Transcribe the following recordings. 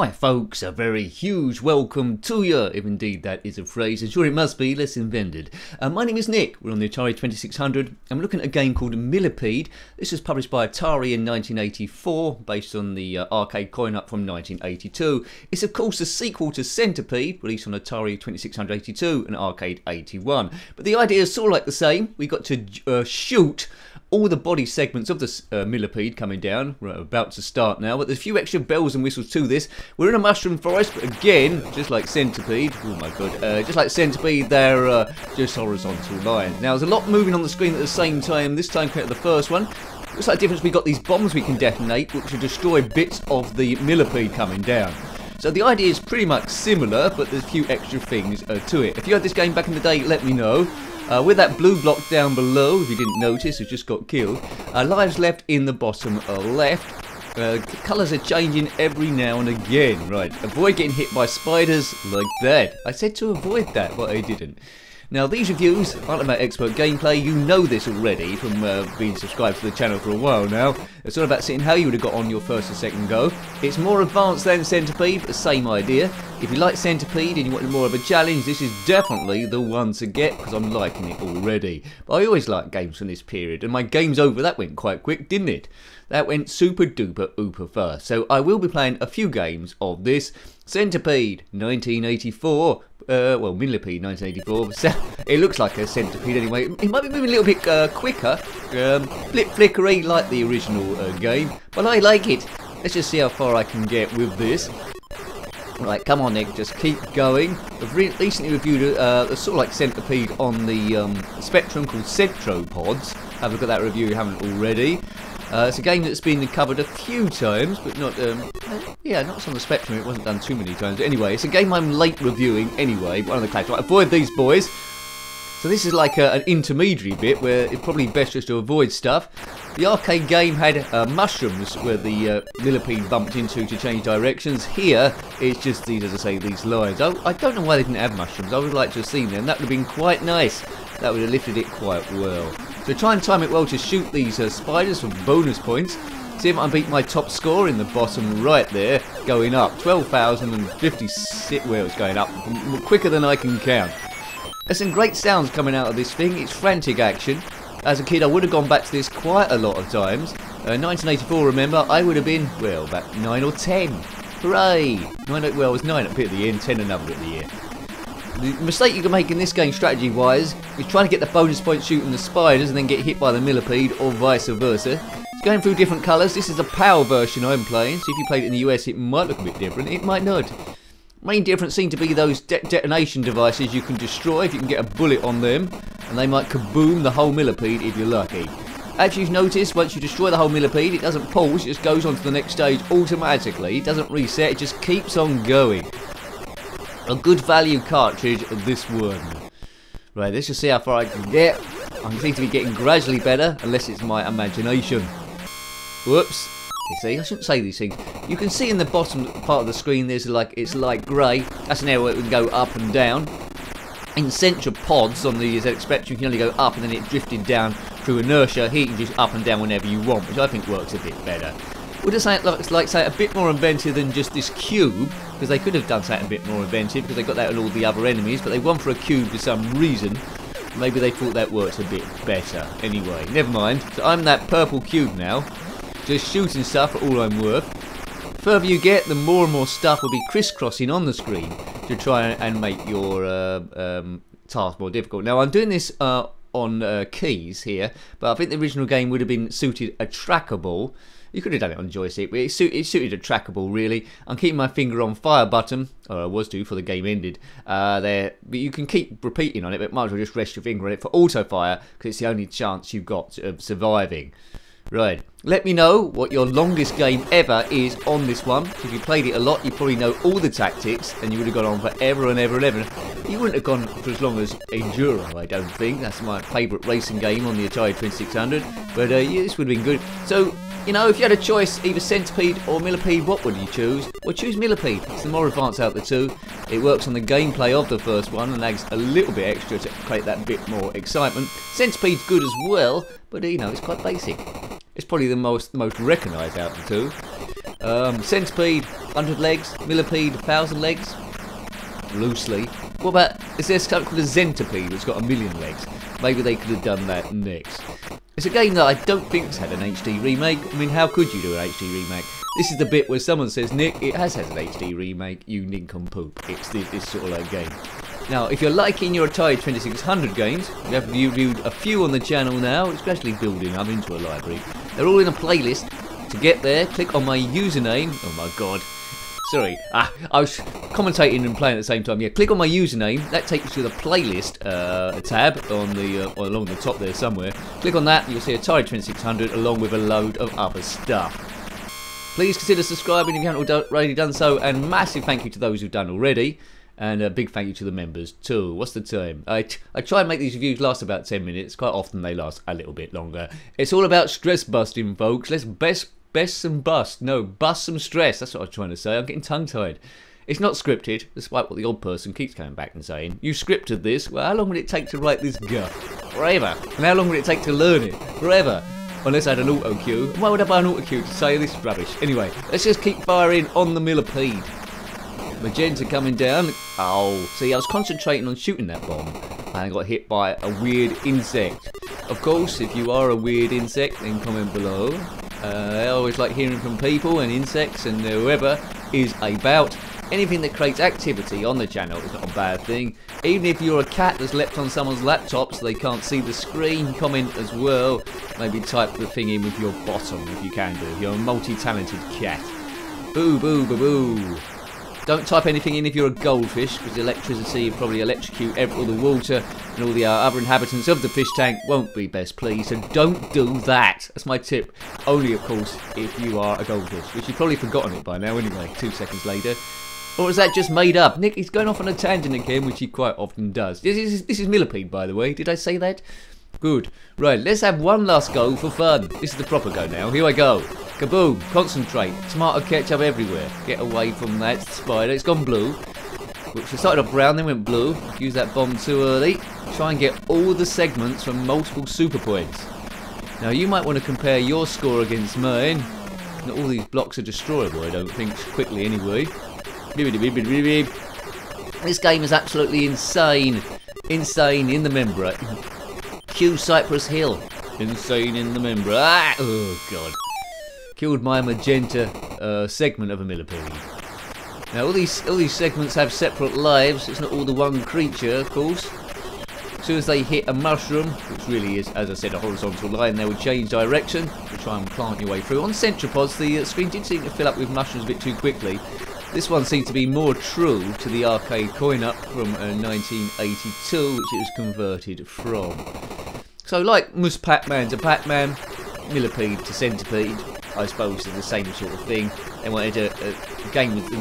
Hi folks, a very huge welcome to you, if indeed that is a phrase, and sure it must be, let's invent it. My name is Nick, we're on the Atari 2600, I'm looking at a game called Millipede. This was published by Atari in 1984, based on the arcade coin-up from 1982. It's of course a sequel to Centipede, released on Atari 2682 and Arcade 81. But the idea is sort of like the same. We got to shoot all the body segments of the Millipede coming down. We're about to start now, but there's a few extra bells and whistles to this. We're in a mushroom forest, but again, just like Centipede, oh my god, just like Centipede, they're just horizontal lines. Now, there's a lot moving on the screen at the same time, this time compared to the first one. Looks like the difference, we got these bombs we can detonate, which will destroy bits of the Millipede coming down. So the idea is pretty much similar, but there's a few extra things to it. If you had this game back in the day, let me know. With that blue block down below, if you didn't notice, it just got killed. Lives left in the bottom left. Colours are changing every now and again. Right, avoid getting hit by spiders like that. I said to avoid that, but I didn't. Now, these reviews aren't about expert gameplay. You know this already from being subscribed to the channel for a while now. It's all about seeing how you would have got on your first or second go. It's more advanced than Centipede, but the same idea. If you like Centipede and you wanted more of a challenge, this is definitely the one to get, because I'm liking it already. But I always like games from this period, and my game's over. That went quite quick, didn't it? That went super duper ooper fast. So I will be playing a few games of this. Centipede, 1984. Well, Millipede, 1984. It looks like a Centipede anyway. It might be moving a little bit quicker. Flip flickery like the original game, but I like it. Let's just see how far I can get with this. Right, come on Nick, just keep going. I've recently reviewed a sort of like Centipede on the Spectrum called Centropods. Have a look at that review if you haven't already. It's a game that's been covered a few times, but not, yeah, not on the Spectrum, it wasn't done too many times. But anyway, it's a game I'm late reviewing anyway, one of the classics. Right, avoid these boys. So this is like an intermediary bit where it's probably best just to avoid stuff. The arcade game had mushrooms where the Millipede bumped into to change directions. Here, it's just these, as I say, these lines. I don't know why they didn't have mushrooms. I would like to have seen them. That would have been quite nice. That would have lifted it quite well. So try and time it well to shoot these spiders for bonus points. See if I beat my top score in the bottom right there, going up. 12,056, well, it's going up quicker than I can count. There's some great sounds coming out of this thing. It's frantic action. As a kid, I would have gone back to this quite a lot of times. 1984, remember, I would have been, well, about 9 or 10. Hooray! Well, it was 9 at the end, 10 another at the end. The mistake you can make in this game strategy-wise is trying to get the bonus points shooting the spiders and then get hit by the Millipede, or vice versa. It's going through different colours. This is a PAL version I'm playing, so if you played it in the US it might look a bit different, it might not. Main difference seem to be those detonation devices you can destroy if you can get a bullet on them, and they might kaboom the whole Millipede if you're lucky. As you've noticed, once you destroy the whole Millipede, it doesn't pause, it just goes on to the next stage automatically. It doesn't reset, it just keeps on going. A good value cartridge, this one. Right, let's just see how far I can get. I seem to be getting gradually better, unless it's my imagination. Whoops. You see, I shouldn't say these things. You can see in the bottom part of the screen there's like, it's light grey. That's an area where it can go up and down. In Centropods on the ZX Spectrum, you can only go up and then it drifted down through inertia. Here you can just up and down whenever you want, which I think works a bit better. Would have something like say a bit more inventive than just this cube, because they could have done something a bit more inventive because they got that on all the other enemies, but they won for a cube for some reason. Maybe they thought that works a bit better. Anyway, never mind. So I'm that purple cube now, just shooting stuff for all I'm worth. The further you get, the more and more stuff will be crisscrossing on the screen to try and make your task more difficult. Now I'm doing this on keys here, but I think the original game would have been suited a trackable. You could have done it on joystick, but it suited a trackable really. I'm keeping my finger on fire button, or I was to before the game ended. There, but you can keep repeating on it, but might as well just rest your finger on it for auto fire, because it's the only chance you've got of surviving. Right, let me know what your longest game ever is on this one. If you played it a lot, you probably know all the tactics, and you would have gone on forever and ever and ever. You wouldn't have gone for as long as Enduro, I don't think. That's my favourite racing game on the Atari 2600. But yeah, this would have been good. So, you know, if you had a choice, either Centipede or Millipede, what would you choose? Well, choose Millipede. It's the more advanced out of the two. It works on the gameplay of the first one and adds a little bit extra to create that bit more excitement. Centipede's good as well, but you know, it's quite basic. It's probably the most recognised out of the two. Centipede, 100 legs? Millipede, 1,000 legs? Loosely. What about, is there something called a Centipede that's got 1,000,000 legs? Maybe they could have done that next. It's a game that I don't think's had an HD remake. I mean, how could you do an HD remake? This is the bit where someone says, Nick, it has had an HD remake, you nincompoop. It's this sort of like game. Now, if you're liking your Atari 2600 games, we have reviewed a few on the channel now. It's gradually building up into a library. They're all in a playlist. To get there, click on my username. Oh my god. Sorry, I was commentating and playing at the same time. Yeah, click on my username. That takes you to the playlist tab on the along the top there somewhere. Click on that, you'll see Atari 2600 along with a load of other stuff. Please consider subscribing if you haven't already done so, and massive thank you to those who've done already. And a big thank you to the members too. What's the time? I try and make these reviews last about 10 minutes. Quite often they last a little bit longer. It's all about stress busting, folks. Let's best some bust. No, bust some stress. That's what I was trying to say. I'm getting tongue-tied. It's not scripted, despite what the odd person keeps coming back and saying. You scripted this. Well, how long would it take to write this guff? Forever. And how long would it take to learn it? Forever. Unless I had an auto cue. Why would I buy an auto cue to say this rubbish? Anyway, let's just keep firing on the Millipede. Magenta coming down. Oh, see, I was concentrating on shooting that bomb, and I got hit by a weird insect. Of course, if you are a weird insect, then comment below. I always like hearing from people and insects and whoever is about. Anything that creates activity on the channel is not a bad thing. Even if you're a cat that's leapt on someone's laptop so they can't see the screen, comment as well. Maybe type the thing in with your bottom if you can do. If you're a multi-talented cat. Boo, boo, boo, boo. Don't type anything in if you're a goldfish, because the electricity will probably electrocute all the water, and all the other inhabitants of the fish tank won't be best pleased, so don't do that. That's my tip. Only, of course, if you are a goldfish, which you've probably forgotten it by now anyway, 2 seconds later. Or is that just made up? Nick, he's going off on a tangent again, which he quite often does. This is Millipede, by the way. Did I say that? Good. Right, let's have one last go for fun. This is the proper go now. Here I go. Kaboom. Concentrate. Tomato ketchup everywhere. Get away from that spider. It's gone blue. Which started off brown, then went blue. Use that bomb too early. Try and get all the segments from multiple super points. Now, you might want to compare your score against mine. Not all these blocks are destroyable, I don't think, quickly anyway. This game is absolutely insane. Insane in the membrane. Cue Cypress Hill. Insane in the membrane. Ah! Oh, God. Killed my magenta segment of a Millipede. Now, all these segments have separate lives. It's not all the one creature, of course. As soon as they hit a mushroom, which really is, as I said, a horizontal line, they would change direction to try and plant your way through. On Centripods, the screen did seem to fill up with mushrooms a bit too quickly. This one seemed to be more true to the arcade coin-up from 1982, which it was converted from. So, like Mus Pac-Man to Pac-Man, Millipede to Centipede, I suppose is the same sort of thing. They wanted the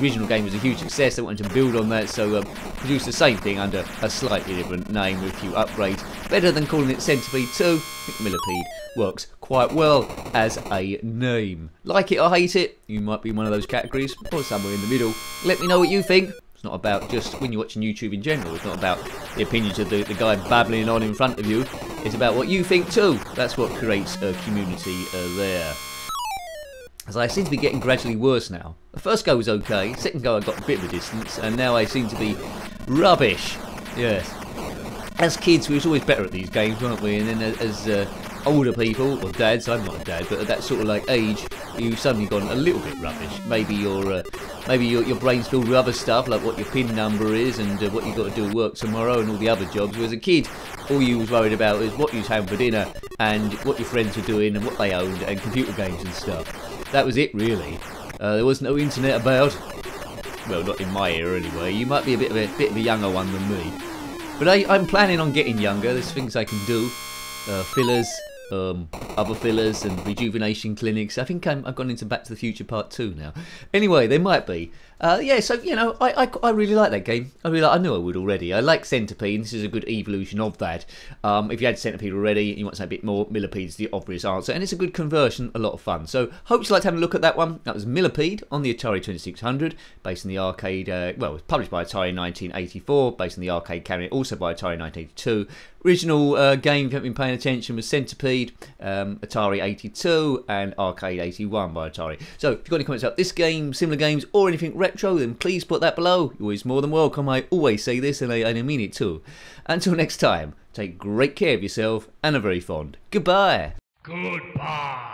original game was a huge success. They wanted to build on that, so produce the same thing under a slightly different name with a few upgrades. Better than calling it Centipede 2. I think Millipede works quite well as a name. Like it or hate it, you might be in one of those categories, or somewhere in the middle. Let me know what you think. It's not about just when you're watching YouTube in general. It's not about the opinions of the guy babbling on in front of you. It's about what you think too. That's what creates a community there. As I seem to be getting gradually worse now. The first go was okay, second go I got a bit of a distance, and now I seem to be rubbish. Yes. As kids we was always better at these games, weren't we? And then as older people, or dads, I'm not a dad, but at that sort of like age, you've suddenly gone a little bit rubbish. Maybe your brain's filled with other stuff, like what your PIN number is and what you've got to do at work tomorrow and all the other jobs. Whereas a kid, all you was worried about is what you was having for dinner and what your friends were doing and what they owned and computer games and stuff. That was it, really. There was no internet about. Well, not in my era anyway. You might be a bit of a younger one than me. But I'm planning on getting younger. There's things I can do. Fillers, other fillers and rejuvenation clinics. I think I've gone into Back to the Future Part 2 now. Anyway, there might be. Yeah, so, you know, I really like that game. I knew I would already. I like Centipede. This is a good evolution of that. If you had Centipede already and you want something a bit more, Millipede's the obvious answer. And it's a good conversion, a lot of fun. So, hope you liked having a look at that one. That was Millipede on the Atari 2600, based on the arcade, well, it was published by Atari in 1984, based on the arcade cabinet, also by Atari in 1982. Original game, if you haven't been paying attention, was Centipede. Millipede, Atari 82 and Arcade 81 by Atari. So if you've got any comments about this game, similar games or anything retro, then please put that below. You're always more than welcome. I always say this and I mean it too. Until next time, take great care of yourself and are very fond. Goodbye. Goodbye.